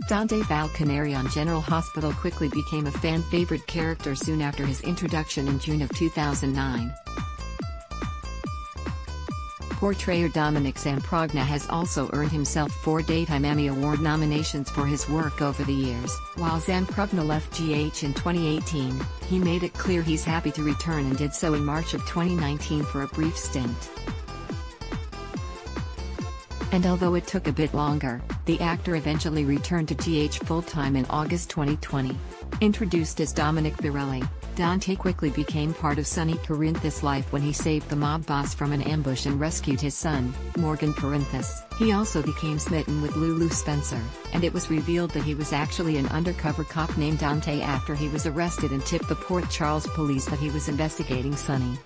Dante Falconeri on General Hospital quickly became a fan-favorite character soon after his introduction in June of 2009. Portrayer Dominic Zamprogna has also earned himself 4 Daytime Emmy Award nominations for his work over the years. While Zamprogna left GH in 2018, he made it clear he's happy to return and did so in March of 2019 for a brief stint. And although it took a bit longer, the actor eventually returned to GH full-time in August 2020. Introduced as Dominic Birelli, Dante quickly became part of Sonny Corinthus' life when he saved the mob boss from an ambush and rescued his son, Morgan Corinthus. He also became smitten with Lulu Spencer, and it was revealed that he was actually an undercover cop named Dante after he was arrested and tipped the Port Charles police that he was investigating Sonny.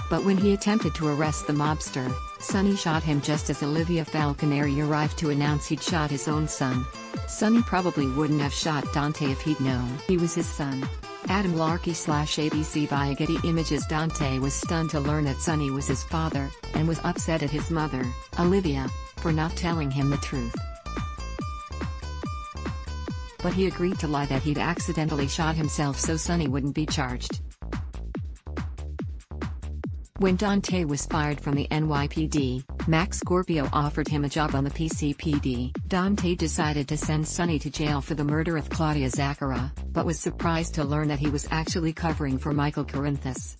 But when he attempted to arrest the mobster, Sonny shot him just as Olivia Falconeri arrived to announce he'd shot his own son. Sonny probably wouldn't have shot Dante if he'd known he was his son. Adam Larkey/ABC via Getty Images. Dante was stunned to learn that Sonny was his father, and was upset at his mother, Olivia, for not telling him the truth. But he agreed to lie that he'd accidentally shot himself so Sonny wouldn't be charged. When Dante was fired from the NYPD, Max Scorpio offered him a job on the PCPD. Dante decided to send Sonny to jail for the murder of Claudia Zacchara, but was surprised to learn that he was actually covering for Michael Corinthus.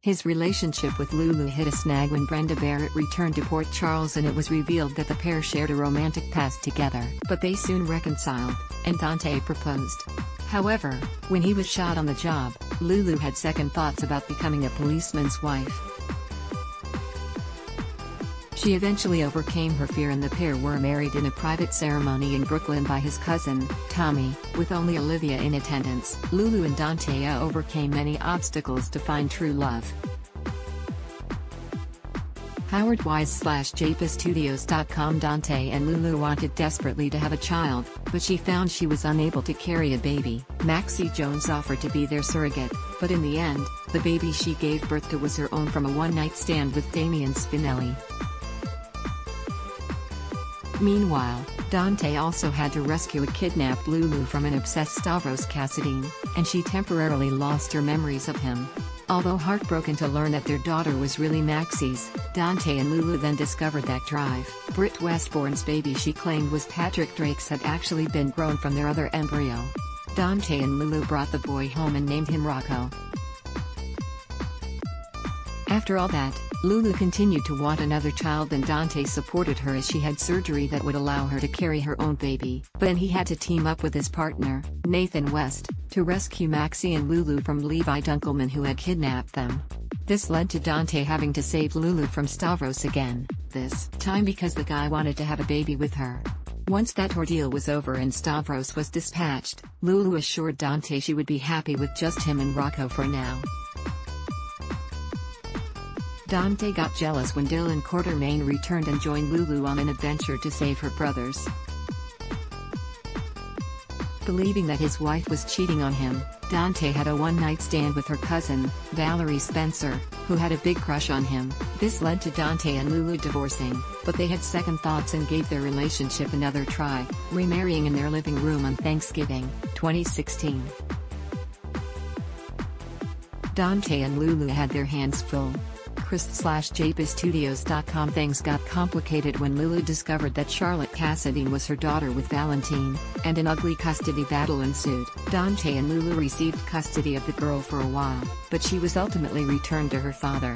His relationship with Lulu hit a snag when Brenda Barrett returned to Port Charles, and it was revealed that the pair shared a romantic past together. But they soon reconciled, and Dante proposed. However, when he was shot on the job, Lulu had second thoughts about becoming a policeman's wife. She eventually overcame her fear, and the pair were married in a private ceremony in Brooklyn by his cousin, Tommy, with only Olivia in attendance. Lulu and Dante overcame many obstacles to find true love. Howard Wise/JPStudios.com. Dante and Lulu wanted desperately to have a child, but she found she was unable to carry a baby. Maxie Jones offered to be their surrogate, but in the end, the baby she gave birth to was her own from a one-night stand with Damian Spinelli. Meanwhile, Dante also had to rescue a kidnapped Lulu from an obsessed Stavros Kassadine, and she temporarily lost her memories of him. Although heartbroken to learn that their daughter was really Maxie's, Dante and Lulu then discovered that Drive, Britt Westbourne's baby she claimed was Patrick Drake's, had actually been grown from their other embryo. Dante and Lulu brought the boy home and named him Rocco. After all that, Lulu continued to want another child, and Dante supported her as she had surgery that would allow her to carry her own baby. But then he had to team up with his partner, Nathan West, to rescue Maxie and Lulu from Levi Dunkelman, who had kidnapped them. This led to Dante having to save Lulu from Stavros again, this time because the guy wanted to have a baby with her. Once that ordeal was over and Stavros was dispatched, Lulu assured Dante she would be happy with just him and Rocco for now. Dante got jealous when Dylan Quartermain returned and joined Lulu on an adventure to save her brothers. Believing that his wife was cheating on him, Dante had a one-night stand with her cousin, Valerie Spencer, who had a big crush on him. This led to Dante and Lulu divorcing, but they had second thoughts and gave their relationship another try, remarrying in their living room on Thanksgiving, 2016. Dante and Lulu had their hands full. Chris/JPStudios.com. Things got complicated when Lulu discovered that Charlotte Kassadine was her daughter with Valentine, and an ugly custody battle ensued. Dante and Lulu received custody of the girl for a while, but she was ultimately returned to her father.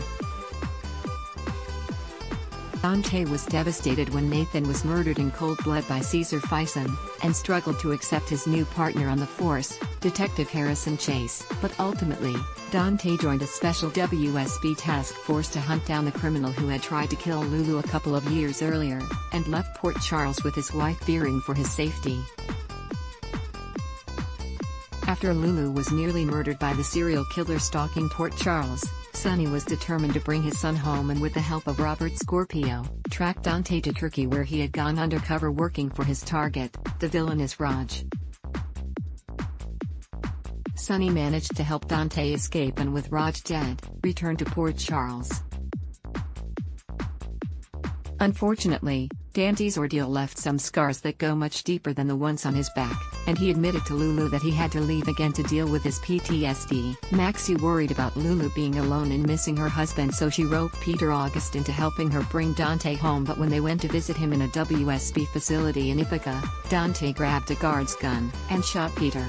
Dante was devastated when Nathan was murdered in cold blood by Caesar Fison, and struggled to accept his new partner on the force, Detective Harrison Chase. But ultimately, Dante joined a special WSB task force to hunt down the criminal who had tried to kill Lulu a couple of years earlier, and left Port Charles with his wife fearing for his safety. After Lulu was nearly murdered by the serial killer stalking Port Charles, Sonny was determined to bring his son home, and with the help of Robert Scorpio, tracked Dante to Turkey, where he had gone undercover working for his target, the villainous Raj. Sonny managed to help Dante escape, and with Raj dead, returned to Port Charles. Unfortunately, Dante's ordeal left some scars that go much deeper than the ones on his back, and he admitted to Lulu that he had to leave again to deal with his PTSD. Maxie worried about Lulu being alone and missing her husband, so she roped Peter August into helping her bring Dante home, but when they went to visit him in a WSB facility in Ithaca, Dante grabbed a guard's gun and shot Peter.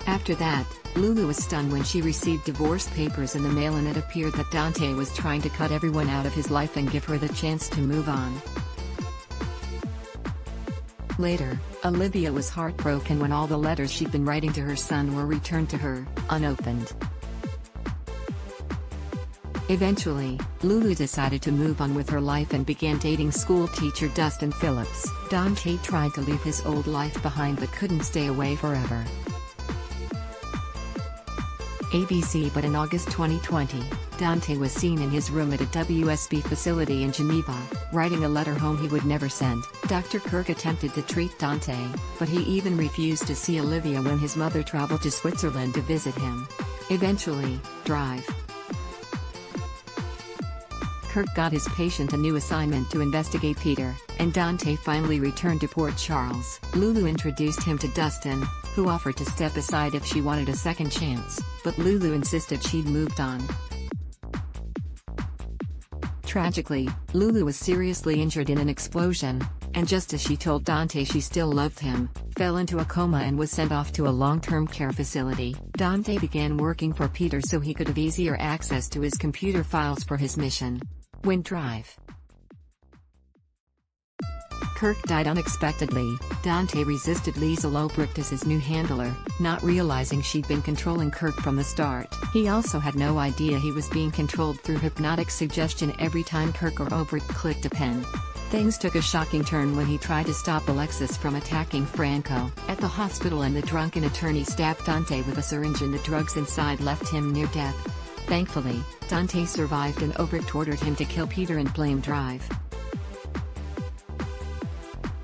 After that, Lulu was stunned when she received divorce papers in the mail, and it appeared that Dante was trying to cut everyone out of his life and give her the chance to move on. Later, Olivia was heartbroken when all the letters she'd been writing to her son were returned to her, unopened. Eventually, Lulu decided to move on with her life and began dating school teacher Dustin Phillips. Dante tried to leave his old life behind but couldn't stay away forever. ABC. But in August 2020, Dante was seen in his room at a WSB facility in Geneva, writing a letter home he would never send. Dr. Kirk attempted to treat Dante, but he even refused to see Olivia when his mother traveled to Switzerland to visit him. Eventually, Drive. Kirk got his patient a new assignment to investigate Peter, and Dante finally returned to Port Charles. Lulu introduced him to Dustin, who offered to step aside if she wanted a second chance, but Lulu insisted she'd moved on. Tragically, Lulu was seriously injured in an explosion, and just as she told Dante she still loved him, fell into a coma and was sent off to a long-term care facility. Dante began working for Peter so he could have easier access to his computer files for his mission. When Drive. Kirk died unexpectedly, Dante resisted Lisa Lobrecht as his new handler, not realizing she'd been controlling Kirk from the start. He also had no idea he was being controlled through hypnotic suggestion every time Kirk or Lobrecht clicked a pen. Things took a shocking turn when he tried to stop Alexis from attacking Franco at the hospital, and the drunken attorney stabbed Dante with a syringe and the drugs inside left him near death. Thankfully, Dante survived, and Lobrecht ordered him to kill Peter and blame Drive.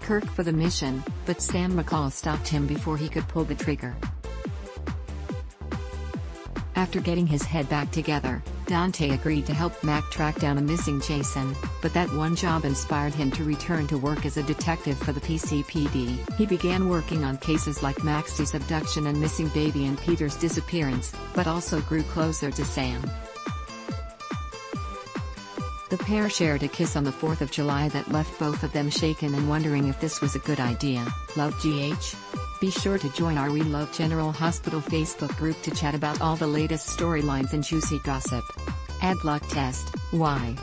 Kirk for the mission, but Sam McCall stopped him before he could pull the trigger. After getting his head back together, Dante agreed to help Mac track down a missing Jason, but that one job inspired him to return to work as a detective for the PCPD. He began working on cases like Maxie's abduction and missing baby and Peter's disappearance, but also grew closer to Sam. The pair shared a kiss on the 4th of July that left both of them shaken and wondering if this was a good idea. Love GH? Be sure to join our We Love General Hospital Facebook group to chat about all the latest storylines and juicy gossip. Ad block test, why?